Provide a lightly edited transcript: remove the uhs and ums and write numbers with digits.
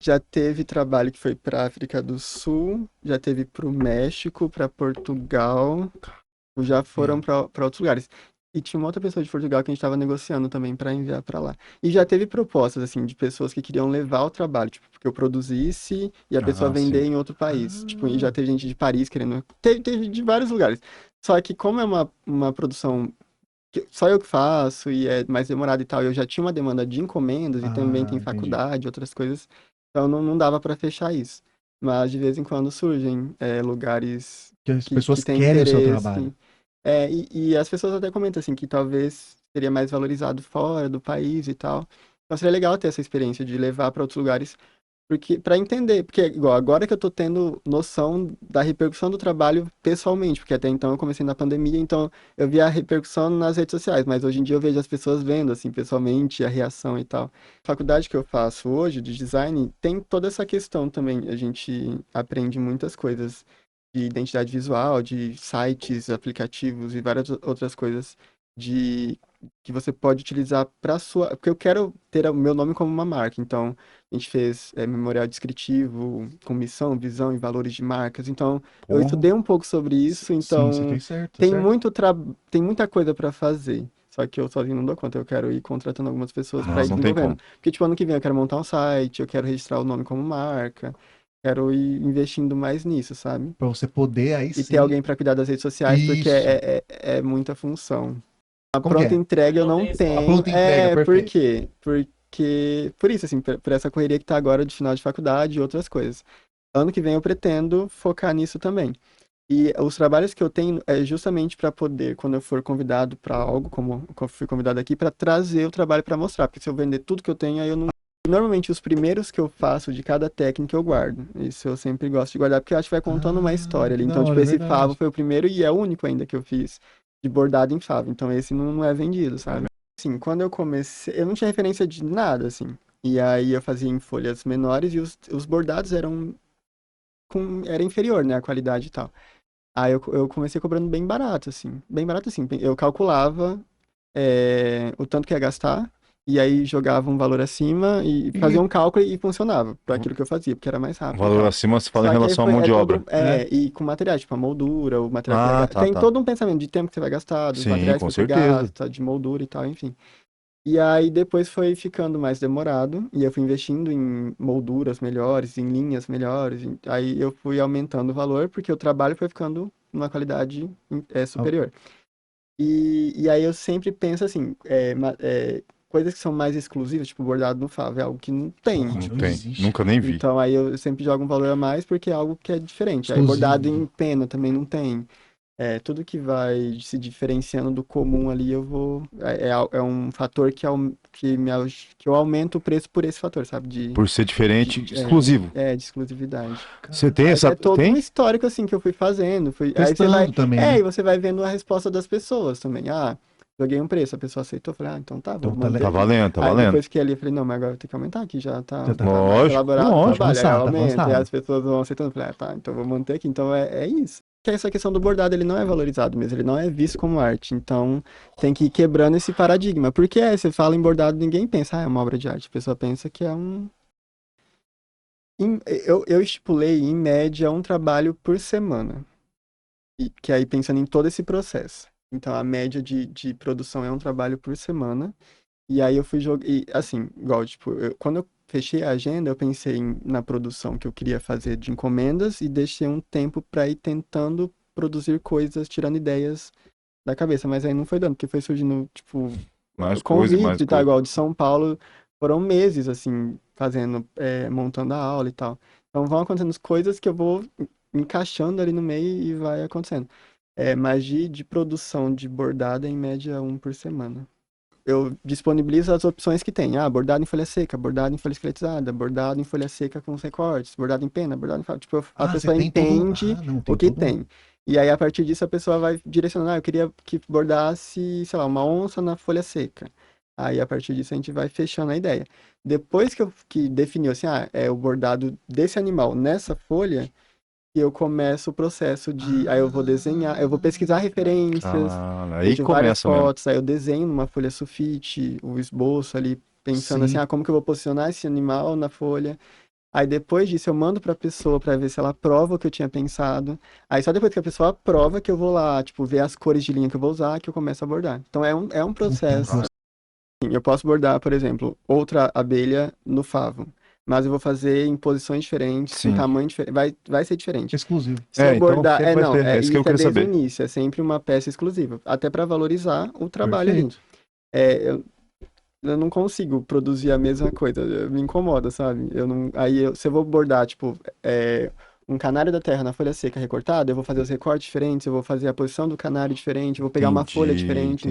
Já teve trabalho que foi para África do Sul, já teve para o México, para Portugal, já foram Sim. para outros lugares. E tinha uma outra pessoa de Portugal que a gente estava negociando também para enviar para lá. E já teve propostas, assim, de pessoas que queriam levar o trabalho, tipo, que eu produzisse e a pessoa Ah, vender sim. em outro país. Tipo, e já Ah, teve gente de Paris querendo. Teve de vários lugares. Só que, como é uma produção que só eu que faço e é mais demorado e tal, eu já tinha uma demanda de encomendas e também tem entendi. faculdade, outras coisas, então não dava para fechar isso. Mas de vez em quando surgem lugares Que as que pessoas têm querem o seu trabalho. interesse. E as pessoas até comentam assim que talvez seria mais valorizado fora do país e tal. Então seria legal ter essa experiência de levar para outros lugares porque, para entender, porque igual, agora que eu tô tendo noção da repercussão do trabalho pessoalmente, porque até então eu comecei na pandemia, então eu via a repercussão nas redes sociais, mas hoje em dia eu vejo as pessoas vendo, assim, pessoalmente, a reação e tal. A faculdade que eu faço hoje, de design, tem toda essa questão também. A gente aprende muitas coisas de identidade visual, de sites, aplicativos e várias outras coisas de que você pode utilizar para sua, porque eu quero ter o meu nome como uma marca, então a gente fez memorial descritivo, com missão, visão e valores de marcas. Então, eu Porra. estudei um pouco sobre isso, Sim, você então fez certo, tá tem certo. tem muita coisa para fazer. Só que eu sozinho não dou conta, eu quero ir contratando algumas pessoas para Não, ir não tem desenvolvendo. como. Porque, tipo, ano que vem eu quero montar um site, eu quero registrar o nome como marca, quero ir investindo mais nisso, sabe? Pra você poder aí E ter sim. alguém para cuidar das redes sociais, porque Isso. é muita função. A Como que pronta é? entrega eu não A tenho. pronta entrega, Por perfeito. quê? Porque, por isso, assim, por essa correria que tá agora de final de faculdade e outras coisas. Ano que vem eu pretendo focar nisso também. E os trabalhos que eu tenho é justamente para poder, quando eu for convidado para algo, como eu fui convidado aqui, para trazer o trabalho para mostrar. Porque se eu vender tudo que eu tenho, aí eu não. Normalmente os primeiros que eu faço de cada técnica eu guardo. Isso eu sempre gosto de guardar, porque eu acho que vai contando uma Ah, história ali. que da Então, tipo, hora, é esse favo verdade. foi o primeiro e é o único ainda que eu fiz de bordado em favo. Então, esse não é vendido, sabe? Assim, quando eu comecei, eu não tinha referência de nada, assim. E aí eu fazia em folhas menores e os bordados eram era inferior, né, a qualidade e tal. Aí eu comecei cobrando bem barato, assim. Bem barato, assim. Eu calculava o tanto que ia gastar, e aí jogava um valor acima e fazia E um cálculo e funcionava para aquilo que eu fazia, porque era mais rápido e valor tal. acima se fala em Só que aí relação à foi, mão de obra. é, e com materiais, tipo a moldura, o material que vai Ah, gastar. tá, Tem tá. todo um pensamento de tempo que você vai gastar, dos Sim, materiais que com você certeza. gasta, de moldura e tal, enfim. E aí depois foi ficando mais demorado, e eu fui investindo em molduras melhores, em linhas melhores, aí eu fui aumentando o valor, porque o trabalho foi ficando uma qualidade Ah, superior. E aí eu sempre penso assim, coisas que são mais exclusivas, tipo bordado no favo, é algo que não tem, porra, não tipo. existe, Nunca cara. nem vi. Então aí eu sempre jogo um valor a mais porque é algo que é diferente. Aí bordado Exclusivo. em pena também não tem. Tudo que vai se diferenciando do comum ali, eu vou. É um fator que eu aumento o preço por esse fator, sabe? Por ser De, diferente, é, exclusivo. de exclusividade. Você Mas tem essa. é todo um Tem? histórico assim que eu fui fazendo. Aí você vai. Testando também, né? E você vai vendo a resposta das pessoas também. Ah, joguei um preço, a pessoa aceitou. Eu falei, ah, então tá, vou Então tá, manter tá aqui. valendo, tá Aí valendo. depois que ali, eu falei, não, mas agora eu tenho que aumentar aqui, já Já tá. tá mais Lógico, elaborado o lógico. trabalho. Aí eu Avançado, aumento, e avançado. as pessoas vão aceitando. Eu falei, ah, tá, então vou manter aqui. Então é isso. Que essa questão do bordado, ele não é valorizado mesmo, ele não é visto como arte. Então tem que ir quebrando esse paradigma. Porque você fala em bordado, ninguém pensa, ah, é uma obra de arte. A pessoa pensa que é um. Eu estipulei, em média, um trabalho por semana. Que aí pensando em todo esse processo. Então, a média de produção é um trabalho por semana. E aí eu fui jogar. E assim, igual, tipo, quando eu fechei a agenda, eu pensei na produção que eu queria fazer de encomendas e deixei um tempo para ir tentando produzir coisas, tirando ideias da cabeça. Mas aí não foi dando, porque foi surgindo, tipo, Mais coisa, convites mais e tal, coisa. igual de São Paulo, foram meses, assim, fazendo, montando a aula e tal. Então vão acontecendo coisas que eu vou encaixando ali no meio e vai acontecendo. Mas de produção de bordado, é em média um por semana. Eu disponibilizo as opções que tem. Ah, bordado em folha seca, bordado em folha esqueletizada, bordado em folha seca com os recortes, bordado em pena, bordado em... Tipo, a Ah, você pessoa tem todo. entende Ah, não, o tem que todo. tem. E aí, a partir disso, a pessoa vai direcionando. Ah, eu queria que bordasse, sei lá, uma onça na folha seca. Aí, a partir disso, a gente vai fechando a ideia. Depois que definiu assim, é o bordado desse animal nessa folha, e eu começo o processo de. Aí eu vou desenhar, eu vou pesquisar referências, Ah, aí vejo várias começa mesmo. fotos, aí eu desenho numa folha sulfite, o esboço ali, pensando assim, Sim. como que eu vou posicionar esse animal na folha. Aí depois disso eu mando pra pessoa pra ver se ela aprova o que eu tinha pensado. Aí só depois que a pessoa aprova que eu vou lá, tipo, ver as cores de linha que eu vou usar, que eu começo a bordar. Então é um processo. Sim, eu posso bordar, por exemplo, outra abelha no favo. Mas eu vou fazer em posições diferentes, com Sim. tamanho diferente. Vai ser diferente. Exclusivo. Se eu Então bordar. sempre vai Não, ter. É isso que eu isso é queria desde o saber. início. É sempre uma peça exclusiva. Até pra valorizar o trabalho ali. Perfeito. Eu não consigo produzir a mesma coisa. Me incomoda, sabe? Eu não, se eu vou bordar, tipo, um canário da terra na folha seca recortada, eu vou fazer os recortes diferentes, eu vou fazer a posição do canário diferente, eu vou pegar uma folha Entendi. diferente.